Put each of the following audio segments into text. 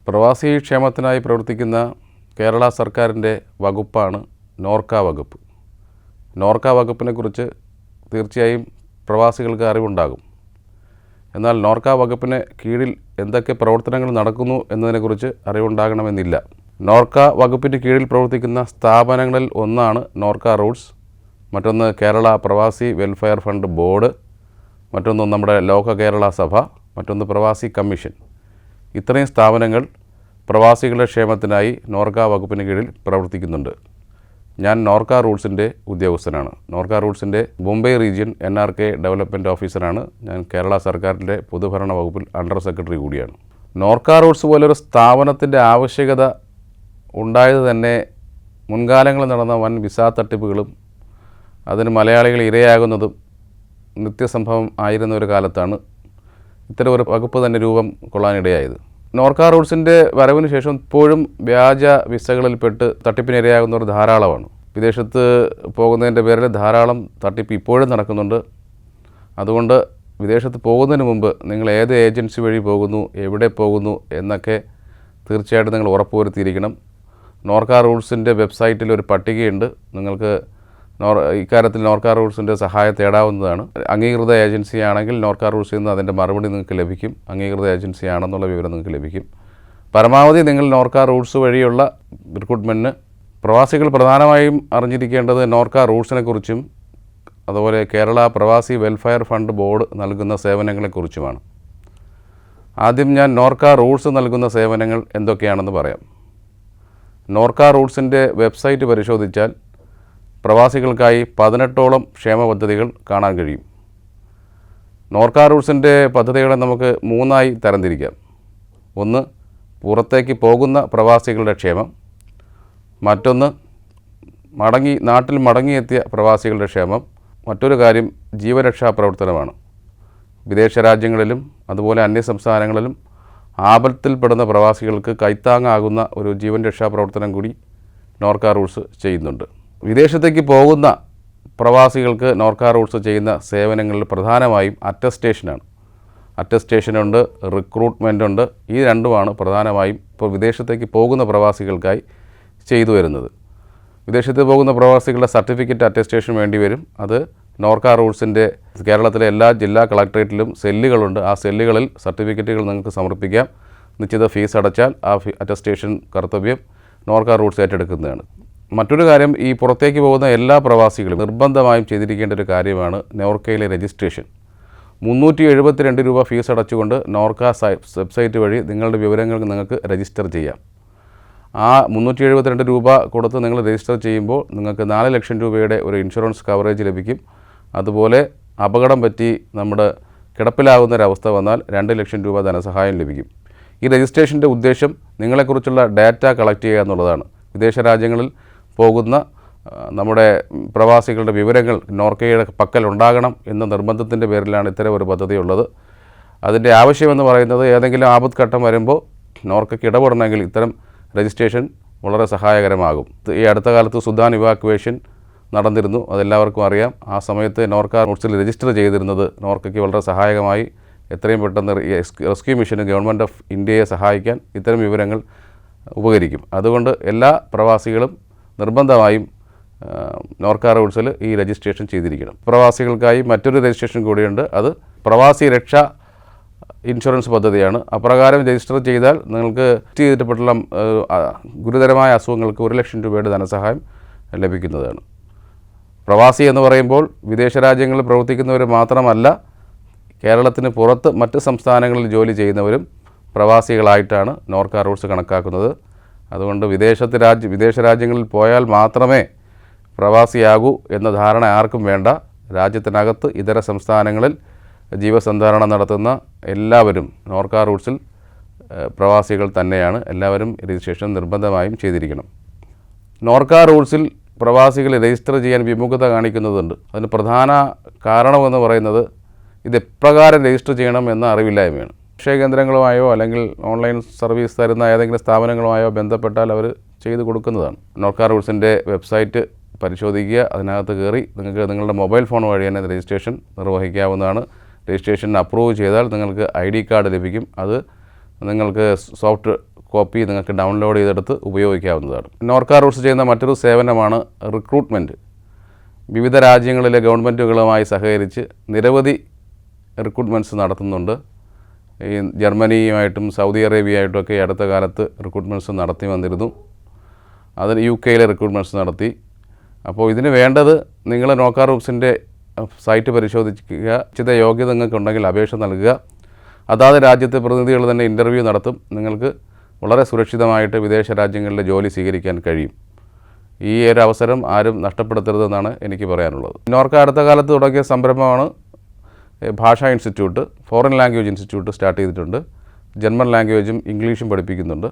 പ്രവാസി ക്ഷേമത്തിനായി പ്രവർത്തിക്കുന്ന കേരള സർക്കാരിൻ്റെ വകുപ്പാണ് നോർക്ക വകുപ്പ്. നോർക്ക വകുപ്പിനെക്കുറിച്ച് തീർച്ചയായും പ്രവാസികൾക്ക് അറിവുണ്ടാകും. എന്നാൽ നോർക്ക വകുപ്പിന് കീഴിൽ എന്തൊക്കെ പ്രവർത്തനങ്ങൾ നടക്കുന്നു എന്നതിനെക്കുറിച്ച് അറിവുണ്ടാകണമെന്നില്ല. നോർക്ക വകുപ്പിന് കീഴിൽ പ്രവർത്തിക്കുന്ന സ്ഥാപനങ്ങളിൽ ഒന്നാണ് നോർക്ക റൂട്ട്സ്, മറ്റൊന്ന് കേരള പ്രവാസി വെൽഫെയർ ഫണ്ട് ബോർഡ്, മറ്റൊന്ന് നമ്മുടെ ലോക കേരള സഭ, മറ്റൊന്ന് പ്രവാസി കമ്മീഷൻ. ഇത്രയും സ്ഥാപനങ്ങൾ പ്രവാസികളുടെ ക്ഷേമത്തിനായി നോർക്ക വകുപ്പിന് കീഴിൽ പ്രവർത്തിക്കുന്നുണ്ട്. ഞാൻ നോർക്ക റൂട്ട്സിൻ്റെ ഉദ്യോഗസ്ഥനാണ്. നോർക്ക റൂട്ട്സിൻ്റെ മുംബൈ റീജിയൻ NRK ഡെവലപ്മെൻറ്റ് ഓഫീസറാണ്. ഞാൻ കേരള സർക്കാരിൻ്റെ പൊതുഭരണ വകുപ്പിൽ അണ്ടർ സെക്രട്ടറി കൂടിയാണ്. നോർക്ക റൂട്ട്സ് പോലൊരു സ്ഥാപനത്തിൻ്റെ ആവശ്യകത ഉണ്ടായത് തന്നെ മുൻകാലങ്ങളിൽ നടന്ന വൻ വിസ തട്ടിപ്പുകളും അതിന് മലയാളികൾ ഇരയാകുന്നതും നിത്യസംഭവം ആയിരുന്ന ഒരു കാലത്താണ് ഇത്തരം ഒരു വകുപ്പ് തന്നെ രൂപം കൊള്ളാനിടയായത്. നോർക്ക റൂട്ട്സിൻ്റെ വരവിന് ശേഷം ഇപ്പോഴും വ്യാജ വിസകളിൽപ്പെട്ട് തട്ടിപ്പിനിരയാകുന്നവർ ധാരാളമാണ്. വിദേശത്ത് പോകുന്നതിൻ്റെ പേരിൽ ധാരാളം തട്ടിപ്പ് ഇപ്പോഴും നടക്കുന്നുണ്ട്. അതുകൊണ്ട് വിദേശത്ത് പോകുന്നതിന് മുമ്പ് നിങ്ങൾ ഏത് ഏജൻസി വഴി പോകുന്നു, എവിടെ പോകുന്നു എന്നൊക്കെ തീർച്ചയായിട്ടും നിങ്ങൾ ഉറപ്പുവരുത്തിയിരിക്കണം. നോർക്ക റൂട്ട്സിൻ്റെ വെബ്സൈറ്റിൽ ഒരു പട്ടികയുണ്ട്. നിങ്ങൾക്ക് ഇക്കാര്യത്തിൽ നോർക്ക റൂട്ട്സിൻ്റെ സഹായം തേടാവുന്നതാണ്. അംഗീകൃത ഏജൻസിയാണെങ്കിൽ നോർക്ക റൂട്ട്സിൽ നിന്ന് അതിൻ്റെ മറുപടി നിങ്ങൾക്ക് ലഭിക്കും. അംഗീകൃത ഏജൻസിയാണെന്നുള്ള വിവരം നിങ്ങൾക്ക് ലഭിക്കും. പരമാവധി നിങ്ങൾ നോർക്ക റൂട്ട്സ് വഴിയുള്ള റിക്രൂട്ട്മെൻറ്റിന് പ്രവാസികൾ പ്രധാനമായും അറിഞ്ഞിരിക്കേണ്ടത് നോർക്ക റൂട്ട്സിനെക്കുറിച്ചും അതുപോലെ കേരള പ്രവാസി വെൽഫെയർ ഫണ്ട് ബോർഡ് നൽകുന്ന സേവനങ്ങളെക്കുറിച്ചുമാണ്. ആദ്യം ഞാൻ നോർക്ക റൂട്ട്സ് നൽകുന്ന സേവനങ്ങൾ എന്തൊക്കെയാണെന്ന് പറയാം. നോർക്ക റൂട്ട്സിൻ്റെ വെബ്സൈറ്റ് പരിശോധിച്ചാൽ പ്രവാസികൾക്കായി 18ഓളം ക്ഷേമ പദ്ധതികൾ കാണാൻ കഴിയും. നോർക്ക റൂട്ട്സിൻ്റെ പദ്ധതികളെ നമുക്ക് 3ആയി തരംതിരിക്കാം. ഒന്ന്, പുറത്തേക്ക് പോകുന്ന പ്രവാസികളുടെ ക്ഷേമം. മറ്റൊന്ന്, നാട്ടിൽ മടങ്ങിയെത്തിയ പ്രവാസികളുടെ ക്ഷേമം. മറ്റൊരു കാര്യം ജീവരക്ഷാ പ്രവർത്തനമാണ്. വിദേശ രാജ്യങ്ങളിലും അതുപോലെ അന്യസംസ്ഥാനങ്ങളിലും ആപത്തിൽപ്പെടുന്ന പ്രവാസികൾക്ക് കൈത്താങ്ങാകുന്ന ഒരു ജീവൻ രക്ഷാ പ്രവർത്തനം കൂടി നോർക്ക റൂട്ട്സ് ചെയ്യുന്നുണ്ട്. വിദേശത്തേക്ക് പോകുന്ന പ്രവാസികൾക്ക് നോർക്ക റൂട്ട്സ് ചെയ്യുന്ന സേവനങ്ങളിൽ പ്രധാനമായും അറ്റസ്റ്റേഷനാണ്. അറ്റസ്റ്റേഷനുണ്ട്, റിക്രൂട്ട്മെൻറ്റുണ്ട്. ഈ രണ്ടുമാണ് പ്രധാനമായും ഇപ്പോൾ വിദേശത്തേക്ക് പോകുന്ന പ്രവാസികൾക്കായി ചെയ്തു വരുന്നത്. വിദേശത്ത് പോകുന്ന പ്രവാസികളുടെ സർട്ടിഫിക്കറ്റ് അറ്റസ്റ്റേഷൻ വേണ്ടി വരും. അത് നോർക്ക റൂട്ട്സിൻ്റെ കേരളത്തിലെ എല്ലാ ജില്ലാ കളക്ട്രേറ്റിലും സെല്ലുകളുണ്ട്. ആ സെല്ലുകളിൽ സർട്ടിഫിക്കറ്റുകൾ നിങ്ങൾക്ക് സമർപ്പിക്കാം. നിശ്ചിത ഫീസ് അടച്ചാൽ ആ അറ്റസ്റ്റേഷൻ കർത്തവ്യം നോർക്ക റൂട്ട്സ് ഏറ്റെടുക്കുന്നതാണ്. മറ്റൊരു കാര്യം, ഈ പുറത്തേക്ക് പോകുന്ന എല്ലാ പ്രവാസികളും നിർബന്ധമായും ചെയ്തിരിക്കേണ്ട ഒരു കാര്യമാണ് നോർക്കയിലെ രജിസ്ട്രേഷൻ. 372 രൂപ ഫീസ് അടച്ചുകൊണ്ട് നോർക്ക വെബ്സൈറ്റ് വഴി നിങ്ങളുടെ വിവരങ്ങൾ നിങ്ങൾക്ക് രജിസ്റ്റർ ചെയ്യാം. ആ 372 രൂപ കൊടുത്ത് നിങ്ങൾ രജിസ്റ്റർ ചെയ്യുമ്പോൾ നിങ്ങൾക്ക് 4 ലക്ഷം രൂപയുടെ ഒരു ഇൻഷുറൻസ് കവറേജ് ലഭിക്കും. അതുപോലെ അപകടം പറ്റി നമ്മുടെ കിടപ്പിലാകുന്നൊരവസ്ഥ വന്നാൽ 2 ലക്ഷം രൂപ ധനസഹായം ലഭിക്കും. ഈ രജിസ്ട്രേഷൻ്റെ ഉദ്ദേശം നിങ്ങളെക്കുറിച്ചുള്ള ഡാറ്റ കളക്ട് ചെയ്യുക എന്നുള്ളതാണ്. വിദേശ രാജ്യങ്ങളിൽ പോകുന്ന നമ്മുടെ പ്രവാസികളുടെ വിവരങ്ങൾ നോർക്കയുടെ പക്കൽ ഉണ്ടാകണം എന്ന നിർബന്ധത്തിൻ്റെ പേരിലാണ് ഇത്തരം ഒരു പദ്ധതി ഉള്ളത്. അതിൻ്റെ ആവശ്യമെന്ന് പറയുന്നത് ഏതെങ്കിലും ആപത്ത് ഘട്ടം വരുമ്പോൾ നോർക്കയ്ക്ക് ഇടപെടണമെങ്കിൽ ഇത്തരം രജിസ്ട്രേഷൻ വളരെ സഹായകരമാകും. ഈ അടുത്ത കാലത്ത് സുഡാൻ ഇവാക്യുവേഷൻ നടന്നിരുന്നു, അതെല്ലാവർക്കും അറിയാം. ആ സമയത്ത് നോർക്ക റൂട്ട്സിൽ രജിസ്റ്റർ ചെയ്തിരുന്നത് നോർക്കയ്ക്ക് വളരെ സഹായകമായി. എത്രയും പെട്ടെന്ന് റെസ്ക്യൂ മിഷന് ഗവൺമെൻറ് ഓഫ് ഇന്ത്യയെ സഹായിക്കാൻ ഇത്തരം വിവരങ്ങൾ ഉപകരിക്കും. അതുകൊണ്ട് എല്ലാ പ്രവാസികളും നിർബന്ധമായും നോർക്ക റൂട്ട്സിൽ ഈ രജിസ്ട്രേഷൻ ചെയ്തിരിക്കണം. പ്രവാസികൾക്കായി മറ്റൊരു രജിസ്ട്രേഷൻ കൂടിയുണ്ട്. അത് പ്രവാസി രക്ഷാ ഇൻഷുറൻസ് പദ്ധതിയാണ്. അപ്രകാരം രജിസ്റ്റർ ചെയ്താൽ നിങ്ങൾക്ക് ചെയ്തിട്ടുള്ള ഗുരുതരമായ അസുഖങ്ങൾക്ക് 1 ലക്ഷം രൂപയുടെ ധനസഹായം ലഭിക്കുന്നതാണ്. പ്രവാസി എന്ന് പറയുമ്പോൾ വിദേശ രാജ്യങ്ങളിൽ പ്രവർത്തിക്കുന്നവർ മാത്രമല്ല, കേരളത്തിന് പുറത്ത് മറ്റ് സംസ്ഥാനങ്ങളിൽ ജോലി ചെയ്യുന്നവരും പ്രവാസികളായിട്ടാണ് നോർക്ക റൂട്ട്സ് കണക്കാക്കുന്നത്. അതുകൊണ്ട് വിദേശ രാജ്യങ്ങളിൽ പോയാൽ മാത്രമേ പ്രവാസിയാകൂ എന്ന ധാരണ ആർക്കും വേണ്ട. രാജ്യത്തിനകത്ത് ഇതര സംസ്ഥാനങ്ങളിൽ ജീവസന്ധാരണം നടത്തുന്ന എല്ലാവരും നോർക്ക റൂട്ട്സിൽ പ്രവാസികൾ തന്നെയാണ്. എല്ലാവരും രജിസ്ട്രേഷൻ നിർബന്ധമായും ചെയ്തിരിക്കണം. നോർക്ക റൂട്ട്സിൽ പ്രവാസികൾ രജിസ്റ്റർ ചെയ്യാൻ വിമുഖത കാണിക്കുന്നതുണ്ട്. അതിന് പ്രധാന കാരണമെന്ന് പറയുന്നത് ഇത് എപ്രകാരം രജിസ്റ്റർ ചെയ്യണം എന്ന അറിവില്ലായ്മയാണ്. അക്ഷയ കേന്ദ്രങ്ങളുമായോ അല്ലെങ്കിൽ ഓൺലൈൻ സർവീസ് തരുന്ന ഏതെങ്കിലും സ്ഥാപനങ്ങളുമായോ ബന്ധപ്പെട്ടാൽ അവർ ചെയ്തു കൊടുക്കുന്നതാണ്. നോർക്ക റൂട്ട്സിൻ്റെ വെബ്സൈറ്റ് പരിശോധിക്കുക, അതിനകത്ത് കയറി നിങ്ങൾക്ക് നിങ്ങളുടെ മൊബൈൽ ഫോൺ വഴി തന്നെ രജിസ്ട്രേഷൻ നിർവഹിക്കാവുന്നതാണ്. രജിസ്ട്രേഷൻ അപ്രൂവ് ചെയ്താൽ നിങ്ങൾക്ക് ID കാർഡ് ലഭിക്കും. അത് നിങ്ങൾക്ക് സോഫ്റ്റ് കോപ്പി നിങ്ങൾക്ക് ഡൗൺലോഡ് ചെയ്തെടുത്ത് ഉപയോഗിക്കാവുന്നതാണ്. നോർക്ക റൂട്ട്സ് ചെയ്യുന്ന മറ്റൊരു സേവനമാണ് റിക്രൂട്ട്മെൻറ്റ്. വിവിധ രാജ്യങ്ങളിലെ ഗവൺമെൻറ്റുകളുമായി സഹകരിച്ച് നിരവധി റിക്രൂട്ട്മെൻറ്റ്സ് നടത്തുന്നുണ്ട്. ഈ ജർമ്മനിയുമായിട്ടും സൗദി അറേബ്യയായിട്ടുമൊക്കെ അടുത്ത കാലത്ത് റിക്രൂട്ട്മെൻറ്റ്സ് നടത്തി വന്നിരുന്നു. അതിന് UK-യിലെ റിക്രൂട്ട്മെൻറ്റ്സ് നടത്തി. അപ്പോൾ ഇതിന് വേണ്ടത് നിങ്ങൾ നോർക്ക റൂട്ട്സിൻ്റെ സൈറ്റ് പരിശോധിക്കുക. നിശ്ചിത യോഗ്യത നിങ്ങൾക്കുണ്ടെങ്കിൽ അപേക്ഷ നൽകുക. അതാത് രാജ്യത്തെ പ്രതിനിധികൾ തന്നെ ഇൻ്റർവ്യൂ നടത്തും. നിങ്ങൾക്ക് വളരെ സുരക്ഷിതമായിട്ട് വിദേശ രാജ്യങ്ങളിലെ ജോലി സ്വീകരിക്കാൻ കഴിയും. ഈ ഒരു അവസരം ആരും നഷ്ടപ്പെടുത്തരുതെന്നാണ് എനിക്ക് പറയാനുള്ളത്. നോർക്ക അടുത്ത കാലത്ത് തുടങ്ങിയ സംരംഭമാണ് ഭാഷാ institute, foreign language institute start ചെയ്തിട്ടുണ്ട്. ജർമ്മൻ ലാംഗ്വേജും ഇംഗ്ലീഷും പഠിപ്പിക്കുന്നുണ്ട്.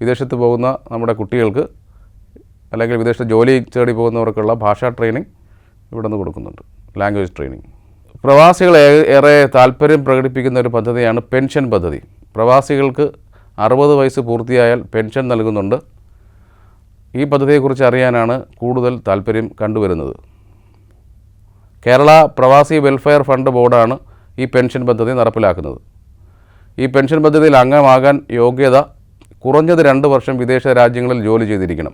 വിദേശത്ത് പോകുന്ന നമ്മുടെ കുട്ടികൾക്ക് അല്ലെങ്കിൽ വിദേശത്ത് ജോലി തേടി പോകുന്നവർക്കുള്ള ഭാഷാ ട്രെയിനിങ് ഇവിടെ നിന്ന് കൊടുക്കുന്നുണ്ട്, ലാംഗ്വേജ് ട്രെയിനിങ്. പ്രവാസികൾ ഏറെ താല്പര്യം പ്രകടിപ്പിക്കുന്ന ഒരു പദ്ധതിയാണ് പെൻഷൻ പദ്ധതി. പ്രവാസികൾക്ക് 60 വയസ്സ് പൂർത്തിയായാൽ പെൻഷൻ നൽകുന്നുണ്ട്. ഈ പദ്ധതിയെക്കുറിച്ച് അറിയാനാണ് കൂടുതൽ താല്പര്യം കണ്ടുവരുന്നത്. കേരള പ്രവാസി വെൽഫെയർ ഫണ്ട് ബോർഡാണ് ഈ പെൻഷൻ പദ്ധതി നടപ്പിലാക്കുന്നത്. ഈ പെൻഷൻ പദ്ധതിയിൽ അംഗമാകാൻ യോഗ്യത കുറഞ്ഞത് 2 വർഷം വിദേശ രാജ്യങ്ങളിൽ ജോലി ചെയ്തിരിക്കണം,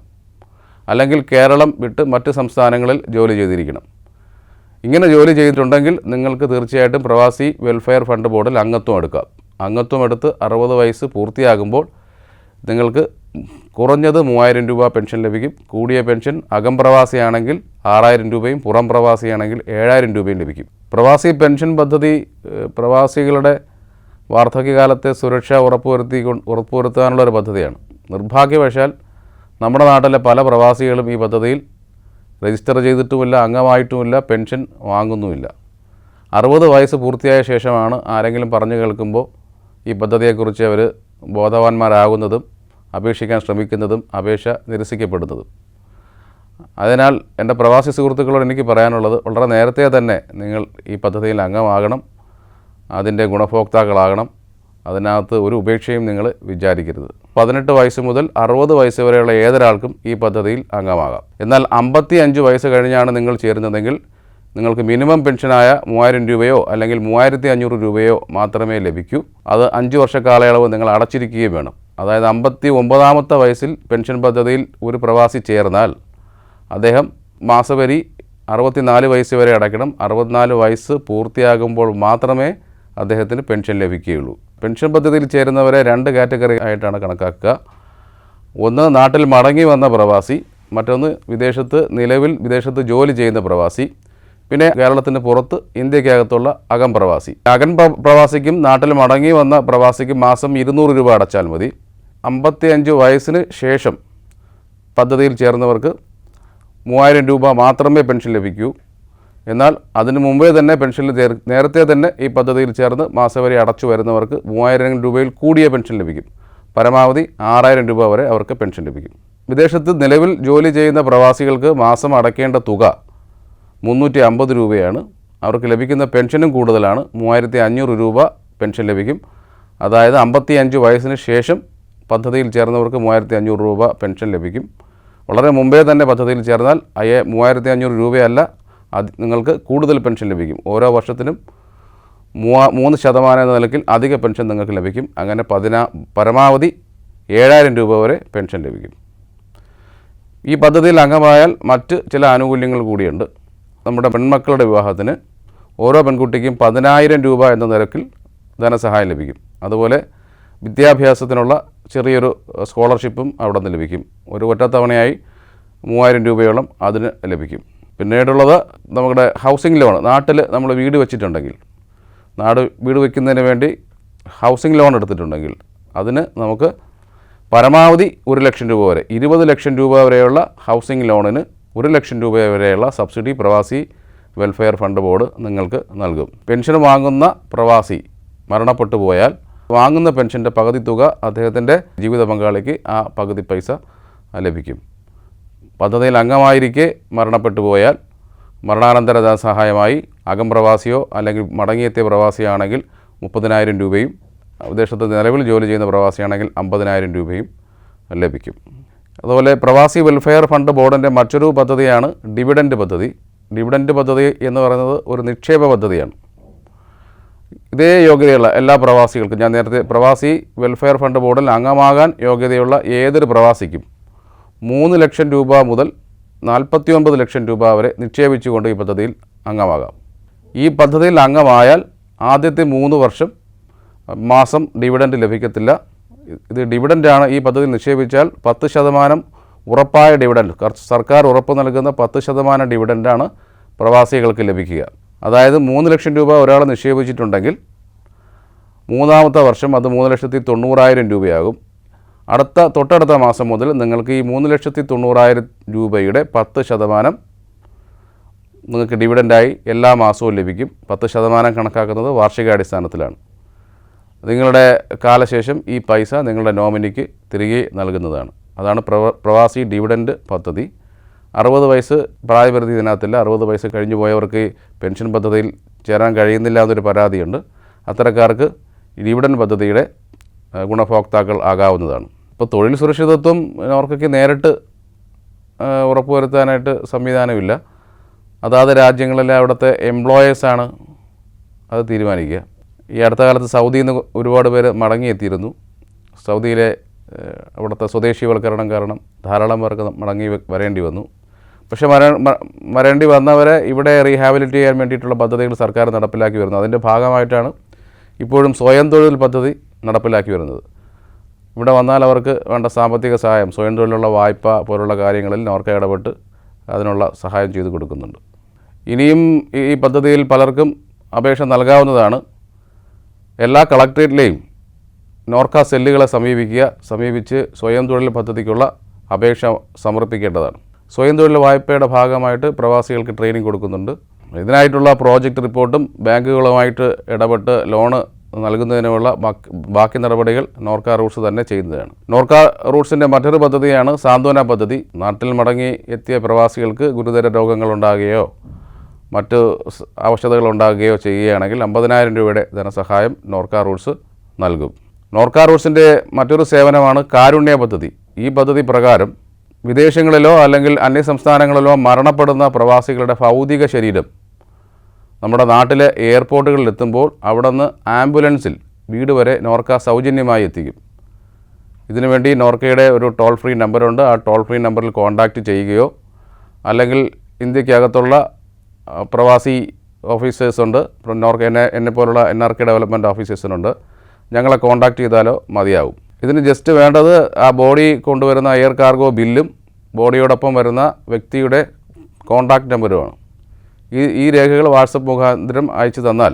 അല്ലെങ്കിൽ കേരളം വിട്ട് മറ്റ് സംസ്ഥാനങ്ങളിൽ ജോലി ചെയ്തിരിക്കണം. ഇങ്ങനെ ജോലി ചെയ്തിട്ടുണ്ടെങ്കിൽ നിങ്ങൾക്ക് തീർച്ചയായിട്ടും പ്രവാസി വെൽഫെയർ ഫണ്ട് ബോർഡിൽ അംഗത്വം എടുക്കാം. അംഗത്വം എടുത്ത് 60 വയസ്സ് പൂർത്തിയാകുമ്പോൾ നിങ്ങൾക്ക് കുറഞ്ഞത് 3000 രൂപ പെൻഷൻ ലഭിക്കും. കൂടിയ പെൻഷൻ അകം പ്രവാസിയാണെങ്കിൽ 6000 രൂപയും പുറം പ്രവാസിയാണെങ്കിൽ 7000 രൂപയും ലഭിക്കും. പ്രവാസി പെൻഷൻ പദ്ധതി പ്രവാസികളുടെ വാർദ്ധക്യകാലത്തെ സുരക്ഷ ഉറപ്പുവരുത്താനുള്ളൊരു പദ്ധതിയാണ്. നിർഭാഗ്യവശാൽ നമ്മുടെ നാട്ടിലെ പല പ്രവാസികളും ഈ പദ്ധതിയിൽ രജിസ്റ്റർ ചെയ്തിട്ടുമില്ല, അംഗമായിട്ടുമില്ല, പെൻഷൻ വാങ്ങുന്നുമില്ല. 60 വയസ്സ് പൂർത്തിയായ ശേഷമാണ് ആരെങ്കിലും പറഞ്ഞു കേൾക്കുമ്പോൾ ഈ പദ്ധതിയെക്കുറിച്ച് അവർ ബോധവാന്മാരാകുന്നതും അപേക്ഷിക്കാൻ ശ്രമിക്കുന്നതും അപേക്ഷ നിരസിക്കപ്പെടുന്നതും. അതിനാൽ എൻ്റെ പ്രവാസി സുഹൃത്തുക്കളോട് എനിക്ക് പറയാനുള്ളത്, വളരെ നേരത്തെ തന്നെ നിങ്ങൾ ഈ പദ്ധതിയിൽ അംഗമാകണം, അതിൻ്റെ ഗുണഭോക്താക്കളാകണം. അതിനകത്ത് ഒരു ഉപേക്ഷയും നിങ്ങൾ വിചാരിക്കരുത്. 18 വയസ്സ് മുതൽ 60 വയസ്സ് വരെയുള്ള ഏതൊരാൾക്കും ഈ പദ്ധതിയിൽ അംഗമാകാം. എന്നാൽ 55 വയസ്സ് കഴിഞ്ഞാണ് നിങ്ങൾ ചേരുന്നതെങ്കിൽ നിങ്ങൾക്ക് മിനിമം പെൻഷനായ 3000 രൂപയോ അല്ലെങ്കിൽ 3500 രൂപയോ മാത്രമേ ലഭിക്കൂ. അത് 5 വർഷ കാലയളവ് നിങ്ങൾ അടച്ചിരിക്കുകയും വേണം. അതായത് 59ാമത്തെ വയസ്സിൽ പെൻഷൻ പദ്ധതിയിൽ ഒരു പ്രവാസി ചേർന്നാൽ അദ്ദേഹം മാസവരി 64 വയസ്സ് വരെ അടയ്ക്കണം. 64 വയസ്സ് പൂർത്തിയാകുമ്പോൾ മാത്രമേ അദ്ദേഹത്തിന് പെൻഷൻ ലഭിക്കുകയുള്ളൂ. പെൻഷൻ പദ്ധതിയിൽ ചേരുന്നവരെ 2 കാറ്റഗറി ആയിട്ടാണ് കണക്കാക്കുക. ഒന്ന് നാട്ടിൽ മടങ്ങി വന്ന പ്രവാസി, മറ്റൊന്ന് നിലവിൽ വിദേശത്ത് ജോലി ചെയ്യുന്ന പ്രവാസി, പിന്നെ കേരളത്തിന് പുറത്ത് ഇന്ത്യക്കകത്തുള്ള അകം പ്രവാസി. അകം പ്രവാസിക്കും നാട്ടിൽ മടങ്ങി വന്ന പ്രവാസിക്കും മാസം 200 രൂപ അടച്ചാൽ മതി. 55 വയസ്സിന് ശേഷം പദ്ധതിയിൽ ചേർന്നവർക്ക് 3000 രൂപ മാത്രമേ പെൻഷൻ ലഭിക്കൂ. എന്നാൽ അതിനു മുമ്പേ തന്നെ പെൻഷനിൽ നേരത്തെ തന്നെ ഈ പദ്ധതിയിൽ ചേർന്ന് മാസവരി അടച്ചു വരുന്നവർക്ക് 3000 രൂപയിൽ കൂടിയ പെൻഷൻ ലഭിക്കും. പരമാവധി 6000 രൂപ വരെ അവർക്ക് പെൻഷൻ ലഭിക്കും. വിദേശത്ത് നിലവിൽ ജോലി ചെയ്യുന്ന പ്രവാസികൾക്ക് മാസം അടയ്ക്കേണ്ട തുക 350 രൂപയാണ്. അവർക്ക് ലഭിക്കുന്ന പെൻഷനും കൂടുതലാണ്, 3500 രൂപ പെൻഷൻ ലഭിക്കും. അതായത് 55 വയസ്സിന് ശേഷം പദ്ധതിയിൽ ചേർന്നവർക്ക് 3500 രൂപ പെൻഷൻ ലഭിക്കും. വളരെ മുമ്പേ തന്നെ പദ്ധതിയിൽ ചേർന്നാൽ 3500 രൂപയല്ല, നിങ്ങൾക്ക് കൂടുതൽ പെൻഷൻ ലഭിക്കും. ഓരോ വർഷത്തിനും 3% എന്ന നിലയ്ക്ക് അധിക പെൻഷൻ നിങ്ങൾക്ക് ലഭിക്കും. അങ്ങനെ പരമാവധി 7000 രൂപ വരെ പെൻഷൻ ലഭിക്കും. ഈ പദ്ധതിയിൽ അംഗമായാൽ മറ്റ് ചില ആനുകൂല്യങ്ങൾ കൂടിയുണ്ട്. നമ്മുടെ പെൺമക്കളുടെ വിവാഹത്തിന് ഓരോ പെൺകുട്ടിക്കും 10000 രൂപ എന്ന നിരക്കിൽ ധനസഹായം ലഭിക്കും. അതുപോലെ വിദ്യാഭ്യാസത്തിനുള്ള ചെറിയൊരു സ്കോളർഷിപ്പും അവിടെ നിന്ന് ലഭിക്കും. ഒരു ഒറ്റത്തവണയായി 3000 രൂപയോളം അതിന് ലഭിക്കും. പിന്നീടുള്ളത് നമ്മുടെ ഹൗസിംഗ് ലോൺ. നാട്ടിൽ നമ്മൾ വീട് വെച്ചിട്ടുണ്ടെങ്കിൽ, വീട് വയ്ക്കുന്നതിന് വേണ്ടി ഹൗസിംഗ് ലോൺ എടുത്തിട്ടുണ്ടെങ്കിൽ അതിന് നമുക്ക് പരമാവധി 1 ലക്ഷം രൂപ വരെ, 20 ലക്ഷം രൂപ വരെയുള്ള ഹൗസിംഗ് ലോണിന് 1 ലക്ഷം രൂപ വരെയുള്ള സബ്സിഡി പ്രവാസി വെൽഫെയർ ഫണ്ട് ബോർഡ് നിങ്ങൾക്ക് നൽകും. പെൻഷൻ വാങ്ങുന്ന പ്രവാസി മരണപ്പെട്ടു പോയാൽ വാങ്ങുന്ന പെൻഷൻ്റെ പകുതി തുക അദ്ദേഹത്തിൻ്റെ ജീവിത പങ്കാളിക്ക് ആ പകുതി പൈസ ലഭിക്കും. പദ്ധതിയിൽ അംഗമായിരിക്കെ മരണപ്പെട്ടു പോയാൽ മരണാനന്തര ധനസഹായമായി അകം പ്രവാസിയോ അല്ലെങ്കിൽ മടങ്ങിയെത്തിയ പ്രവാസിയാണെങ്കിൽ 30,000 രൂപയും, വിദേശത്ത് നിലവിൽ ജോലി ചെയ്യുന്ന പ്രവാസിയാണെങ്കിൽ 50,000 രൂപയും ലഭിക്കും. അതുപോലെ പ്രവാസി വെൽഫെയർ ഫണ്ട് ബോർഡിൻ്റെ മറ്റൊരു പദ്ധതിയാണ് ഡിവിഡൻഡ് പദ്ധതി. ഡിവിഡൻഡ് പദ്ധതി എന്ന് പറയുന്നത് ഒരു നിക്ഷേപ പദ്ധതിയാണ്. ഇതേ യോഗ്യതയുള്ള എല്ലാ പ്രവാസികൾക്കും, ഞാൻ നേരത്തെ പ്രവാസി വെൽഫെയർ ഫണ്ട് ബോർഡിൽ അംഗമാകാൻ യോഗ്യതയുള്ള ഏതൊരു പ്രവാസിക്കും 3 ലക്ഷം രൂപ മുതൽ 49 ലക്ഷം രൂപ വരെ നിക്ഷേപിച്ചുകൊണ്ട് ഈ പദ്ധതിയിൽ അംഗമാകാം. ഈ പദ്ധതിയിൽ അംഗമായാൽ ആദ്യത്തെ 3 വർഷം മാസം ഡിവിഡൻഡ് ലഭിക്കത്തില്ല. ഇത് ഡിവിഡൻഡാണ്. ഈ പദ്ധതിയിൽ നിക്ഷേപിച്ചാൽ 10% ഉറപ്പായ ഡിവിഡൻഡ്, സർക്കാർ ഉറപ്പ് നൽകുന്ന 10% ഡിവിഡൻഡാണ് പ്രവാസികൾക്ക് ലഭിക്കുക. അതായത് 3 ലക്ഷം രൂപ ഒരാൾ നിക്ഷേപിച്ചിട്ടുണ്ടെങ്കിൽ മൂന്നാമത്തെ വർഷം അത് 3,90,000 രൂപയാകും. തൊട്ടടുത്ത മാസം മുതൽ നിങ്ങൾക്ക് ഈ 3,90,000 രൂപയുടെ 10% നിങ്ങൾക്ക് ഡിവിഡൻഡായി എല്ലാ മാസവും ലഭിക്കും. 10% കണക്കാക്കുന്നത് വാർഷികാടിസ്ഥാനത്തിലാണ്. നിങ്ങളുടെ കാലശേഷം ഈ പൈസ നിങ്ങളുടെ നോമിനിക്ക് തിരികെ നൽകുന്നതാണ്. അതാണ് പ്രവാസി ഡിവിഡൻഡ് പദ്ധതി. 60 വയസ്സ് പ്രായപരിധി ഇതിനകത്തില്ല. 60 വയസ്സ് കഴിഞ്ഞു പോയവർക്ക് പെൻഷൻ പദ്ധതിയിൽ ചേരാൻ കഴിയുന്നില്ല എന്നൊരു പരാതിയുണ്ട്. അത്തരക്കാർക്ക് ഡിവിഡൻഡ് പദ്ധതിയുടെ ഗുണഭോക്താക്കൾ ആകാവുന്നതാണ്. ഇപ്പോൾ തൊഴിൽ സുരക്ഷിതത്വം നോർക്കയ്ക്ക് നേരിട്ട് ഉറപ്പുവരുത്താനായിട്ട് സംവിധാനമില്ല. അതാത് രാജ്യങ്ങളിലെ അവിടുത്തെ എംപ്ലോയേഴ്സാണ് അത് തീരുമാനിക്കുക. ഈ അടുത്ത കാലത്ത് സൗദിയിൽ നിന്ന് ഒരുപാട് പേര് മടങ്ങിയെത്തിയിരുന്നു. സൗദിയിലെ അവിടുത്തെ സ്വദേശീവൽക്കരണം കാരണം ധാരാളം പേർക്ക് മടങ്ങി വരേണ്ടി വന്നു. പക്ഷേ വരേണ്ടി വന്നവരെ ഇവിടെ റീഹാബിലിറ്റ് ചെയ്യാൻ വേണ്ടിയിട്ടുള്ള പദ്ധതികൾ സർക്കാർ നടപ്പിലാക്കി വരുന്നു. അതിൻ്റെ ഭാഗമായിട്ടാണ് ഇപ്പോഴും സ്വയം തൊഴിൽ പദ്ധതി നടപ്പിലാക്കി വരുന്നത്. ഇവിടെ വന്നാൽ അവർക്ക് വേണ്ട സാമ്പത്തിക സഹായം, സ്വയം തൊഴിലുള്ള വായ്പ പോലുള്ള കാര്യങ്ങളിൽ നോർക്ക ഇടപെട്ട് അതിനുള്ള സഹായം ചെയ്തു കൊടുക്കുന്നുണ്ട്. ഇനിയും ഈ പദ്ധതിയിൽ പലർക്കും അപേക്ഷ നൽകാവുന്നതാണ്. എല്ലാ കളക്ട്രേറ്റിലെയും നോർക്ക സെല്ലുകളെ സമീപിച്ച് സ്വയം തൊഴിൽ പദ്ധതിക്കുള്ള അപേക്ഷ സമർപ്പിക്കേണ്ടതാണ്. സ്വയം തൊഴിൽ വായ്പയുടെ ഭാഗമായിട്ട് പ്രവാസികൾക്ക് ട്രെയിനിങ് കൊടുക്കുന്നുണ്ട്. ഇതിനായിട്ടുള്ള പ്രോജക്റ്റ് റിപ്പോർട്ടും ബാങ്കുകളുമായിട്ട് ഇടപെട്ട് ലോണ് നൽകുന്നതിനുള്ള ബാക്കി നടപടികൾ നോർക്ക റൂട്ട്സ് തന്നെ ചെയ്യുന്നതാണ്. നോർക്ക റൂട്ട്സിൻ്റെ മറ്റൊരു പദ്ധതിയാണ് സാന്ത്വന പദ്ധതി. നാട്ടിൽ മടങ്ങി എത്തിയ പ്രവാസികൾക്ക് ഗുരുതര രോഗങ്ങളുണ്ടാകുകയോ മറ്റ് അവശതകൾ ഉണ്ടാകുകയോ ചെയ്യുകയാണെങ്കിൽ 50,000 രൂപയുടെ ധനസഹായം നോർക്ക റൂട്ട്സ് നൽകും. നോർക്ക റൂട്ട്സിൻ്റെ മറ്റൊരു സേവനമാണ് കാരുണ്യ പദ്ധതി. ഈ പദ്ധതി പ്രകാരം വിദേശങ്ങളിലോ അല്ലെങ്കിൽ അന്യസംസ്ഥാനങ്ങളിലോ മരണപ്പെടുന്ന പ്രവാസികളുടെ ഭൗതിക ശരീരം നമ്മുടെ നാട്ടിലെ എയർപോർട്ടുകളിൽ എത്തുമ്പോൾ അവിടെ നിന്ന് ആംബുലൻസിൽ വീട് വരെ നോർക്ക സൗജന്യമായി എത്തിക്കും. ഇതിനുവേണ്ടി നോർക്കയുടെ ഒരു ടോൾ ഫ്രീ നമ്പറുണ്ട്. ആ ടോൾ ഫ്രീ നമ്പറിൽ കോൺടാക്റ്റ് ചെയ്യുകയോ അല്ലെങ്കിൽ ഇന്ത്യക്കകത്തുള്ള പ്രവാസി ഓഫീസേഴ്സുണ്ട്, എന്നെപ്പോലുള്ള NRK ഡെവലപ്മെൻറ്റ് ഓഫീസേഴ്സിനുണ്ട്, ഞങ്ങളെ കോൺടാക്റ്റ് ചെയ്താലോ മതിയാവും. ഇതിന് ജസ്റ്റ് വേണ്ടത് ആ ബോഡി കൊണ്ടുവരുന്ന എയർ കാർഗോ ബില്ലും ബോഡിയോടൊപ്പം വരുന്ന വ്യക്തിയുടെ കോൺടാക്റ്റ് നമ്പറുമാണ്. ഈ രേഖകൾ വാട്സപ്പ് മുഖാന്തരം അയച്ചു തന്നാൽ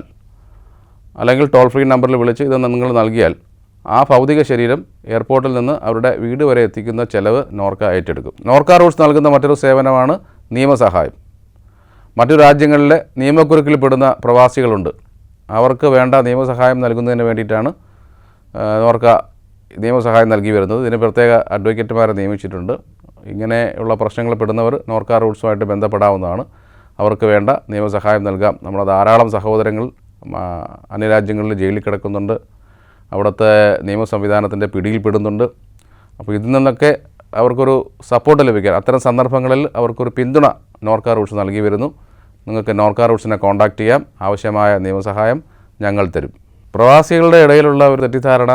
അല്ലെങ്കിൽ ടോൾ ഫ്രീ നമ്പറിൽ വിളിച്ച് ഇത് നിങ്ങൾ നൽകിയാൽ ആ ഭൗതിക ശരീരം എയർപോർട്ടിൽ നിന്ന് അവരുടെ വീട് വരെ എത്തിക്കുന്ന ചെലവ് നോർക്ക ഏറ്റെടുക്കും. നോർക്ക റൂട്ട്സ് നൽകുന്ന മറ്റൊരു സേവനമാണ് നിയമസഹായം. മറ്റു രാജ്യങ്ങളിലെ നിയമക്കുരുക്കിൽപ്പെടുന്ന പ്രവാസികളുണ്ട്. അവർക്ക് വേണ്ട നിയമസഹായം നൽകുന്നതിന് വേണ്ടിയിട്ടാണ് നോർക്ക നിയമസഹായം നൽകി വരുന്നത്. ഇതിന് പ്രത്യേക അഡ്വക്കേറ്റുമാരെ നിയമിച്ചിട്ടുണ്ട്. ഇങ്ങനെയുള്ള പ്രശ്നങ്ങൾ പെടുന്നവർ നോർക്ക റൂട്ട്സുമായിട്ട് ബന്ധപ്പെടാവുന്നതാണ്. അവർക്ക് വേണ്ട നിയമസഹായം നൽകാം. നമ്മുടെ ധാരാളം സഹോദരങ്ങൾ അന്യരാജ്യങ്ങളിൽ ജയിലിൽ കിടക്കുന്നുണ്ട്, അവിടുത്തെ നിയമ സംവിധാനത്തിൻ്റെ പിടിയിൽപ്പെടുന്നുണ്ട്. അപ്പോൾ ഇതിൽ നിന്നൊക്കെ അവർക്കൊരു സപ്പോർട്ട് ലഭിക്കാൻ അത്തരം സന്ദർഭങ്ങളിൽ അവർക്കൊരു പിന്തുണ നോർക്ക റൂട്ട്സ് നൽകി വരുന്നു. നിങ്ങൾക്ക് നോർക്ക റൂട്ട്സിനെ കോൺടാക്റ്റ് ചെയ്യാം. ആവശ്യമായ നിയമസഹായം ഞങ്ങൾ തരും. പ്രവാസികളുടെ ഇടയിലുള്ള ഒരു തെറ്റിദ്ധാരണ,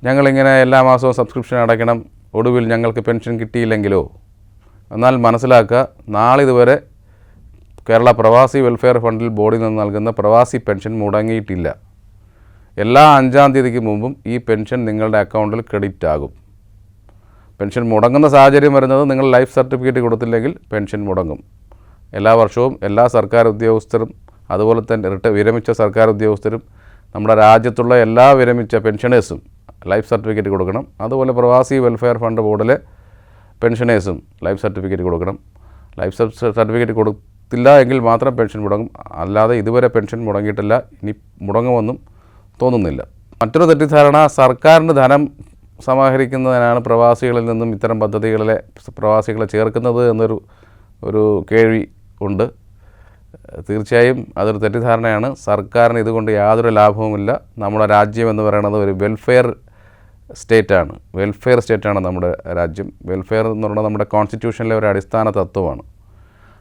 ഞങ്ങളിങ്ങനെ എല്ലാ മാസവും സബ്സ്ക്രിപ്ഷൻ അടയ്ക്കണം, ഒടുവിൽ ഞങ്ങൾക്ക് പെൻഷൻ കിട്ടിയില്ലെങ്കിലോ. എന്നാൽ മനസ്സിലാക്കുക, നാളിതുവരെ കേരള പ്രവാസി വെൽഫെയർ ഫണ്ടിൽ ബോർഡിൽ നിന്ന് നൽകുന്ന പ്രവാസി പെൻഷൻ മുടങ്ങിയിട്ടില്ല. എല്ലാ 5-ാം തീയതിക്ക് മുമ്പും ഈ പെൻഷൻ നിങ്ങളുടെ അക്കൗണ്ടിൽ ക്രെഡിറ്റ് ആകും. പെൻഷൻ മുടങ്ങുന്ന സാഹചര്യം വരുന്നത് നിങ്ങൾ ലൈഫ് സർട്ടിഫിക്കറ്റ് കൊടുത്തില്ലെങ്കിൽ പെൻഷൻ മുടങ്ങും. എല്ലാ വർഷവും എല്ലാ സർക്കാർ ഉദ്യോഗസ്ഥരും അതുപോലെ തന്നെ വിരമിച്ച സർക്കാർ ഉദ്യോഗസ്ഥരും നമ്മുടെ രാജ്യത്തുള്ള എല്ലാ വിരമിച്ച പെൻഷനേഴ്സും ലൈഫ് സർട്ടിഫിക്കറ്റ് കൊടുക്കണം. അതുപോലെ പ്രവാസി വെൽഫെയർ ഫണ്ട് ബോർഡിലെ പെൻഷനേഴ്സും ലൈഫ് സർട്ടിഫിക്കറ്റ് കൊടുക്കണം. ലൈഫ് സർട്ടിഫിക്കറ്റ് കൊടുത്തില്ല എങ്കിൽ മാത്രം പെൻഷൻ മുടങ്ങും. അല്ലാതെ ഇതുവരെ പെൻഷൻ മുടങ്ങിയിട്ടില്ല, ഇനി മുടങ്ങുമെന്നും തോന്നുന്നില്ല. മറ്റൊരു തെറ്റിദ്ധാരണ, സർക്കാരിന് ധനം സമാഹരിക്കുന്നതിനാണ് പ്രവാസികളിൽ നിന്നും ഇത്തരം പദ്ധതികളിലെ പ്രവാസികളെ ചേർക്കുന്നത് എന്നൊരു കേൾവി ഉണ്ട്. തീർച്ചയായും അതൊരു തെറ്റിദ്ധാരണയാണ്. സർക്കാരിന് ഇതുകൊണ്ട് യാതൊരു ലാഭവുമില്ല. നമ്മുടെ രാജ്യം എന്ന് പറയുന്നത് ഒരു വെൽഫെയർ സ്റ്റേറ്റാണ് നമ്മുടെ രാജ്യം. വെൽഫെയർ എന്ന് പറയുന്നത് നമ്മുടെ കോൺസ്റ്റിറ്റ്യൂഷനിലെ ഒരു അടിസ്ഥാന തത്വമാണ്.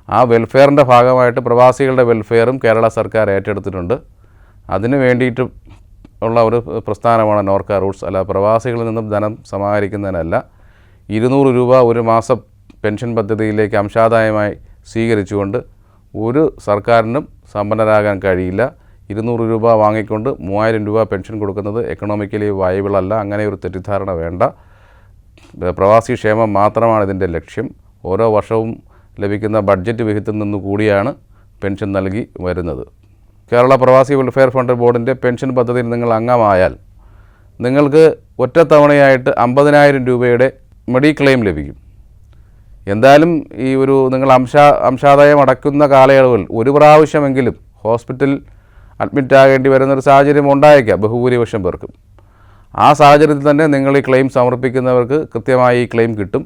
ആ വെൽഫെയറിൻ്റെ ഭാഗമായിട്ട് പ്രവാസികളുടെ വെൽഫെയറും കേരള സർക്കാർ ഏറ്റെടുത്തിട്ടുണ്ട്. അതിന് വേണ്ടിയിട്ട് ഉള്ള ഒരു പ്രസ്ഥാനമാണ് നോർക്ക റൂട്ട്സ്. അല്ല പ്രവാസികളിൽ നിന്നും ധനം സമാഹരിക്കുന്നതിനല്ല. 200 രൂപ ഒരു മാസം പെൻഷൻ പദ്ധതിയിലേക്ക് അംശാദായമായി സ്വീകരിച്ചുകൊണ്ട് ഒരു സർക്കാരിനും സമ്പന്നരാകാൻ കഴിയില്ല. 200 രൂപ വാങ്ങിക്കൊണ്ട് 3000 രൂപ പെൻഷൻ കൊടുക്കുന്നത് എക്കണോമിക്കലി വയബിൾ അല്ല. അങ്ങനെ ഒരു തെറ്റിദ്ധാരണ വേണ്ട. പ്രവാസി ക്ഷേമം മാത്രമാണ് ഇതിൻ്റെ ലക്ഷ്യം. ഓരോ വർഷവും ലഭിക്കുന്ന ബഡ്ജറ്റ് വിഹിതത്തിൽ നിന്ന് കൂടിയാണ് പെൻഷൻ നൽകി വരുന്നത്. കേരള പ്രവാസി വെൽഫെയർ ഫണ്ട് ബോർഡിൻ്റെ പെൻഷൻ പദ്ധതിയിൽ നിങ്ങൾ അംഗമായാൽ നിങ്ങൾക്ക് ഒറ്റത്തവണയായിട്ട് 50,000 രൂപയുടെ മെഡിക്ലെയിം ലഭിക്കും. എന്തായാലും ഈ ഒരു നിങ്ങൾ അംശാദായം അടയ്ക്കുന്ന കാലയളവിൽ ഒരു പ്രാവശ്യമെങ്കിലും ഹോസ്പിറ്റലിൽ അഡ്മിറ്റ് ആകേണ്ടി വരുന്നൊരു സാഹചര്യം ഉണ്ടായേക്കാം ബഹുഭൂരിപക്ഷം പേർക്കും. ആ സാഹചര്യത്തിൽ തന്നെ നിങ്ങൾ ഈ ക്ലെയിം സമർപ്പിക്കുന്നവർക്ക് കൃത്യമായി ഈ ക്ലെയിം കിട്ടും.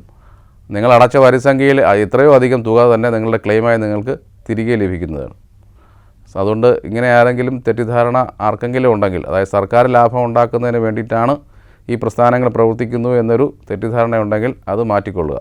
നിങ്ങൾ അടച്ച വരിസംഖ്യയിൽ എത്രയോ അധികം തുക തന്നെ നിങ്ങളുടെ ക്ലെയിമായി നിങ്ങൾക്ക് തിരികെ ലഭിക്കുന്നതാണ്. അതുകൊണ്ട് ഇങ്ങനെ ആരെങ്കിലും തെറ്റിദ്ധാരണ ആർക്കെങ്കിലും ഉണ്ടെങ്കിൽ, അതായത് സർക്കാർ ലാഭം ഉണ്ടാക്കുന്നതിന് വേണ്ടിയിട്ടാണ് ഈ പ്രസ്ഥാനങ്ങൾ പ്രവർത്തിക്കുന്നു എന്നൊരു തെറ്റിദ്ധാരണ ഉണ്ടെങ്കിൽ അത് മാറ്റിക്കൊള്ളുക.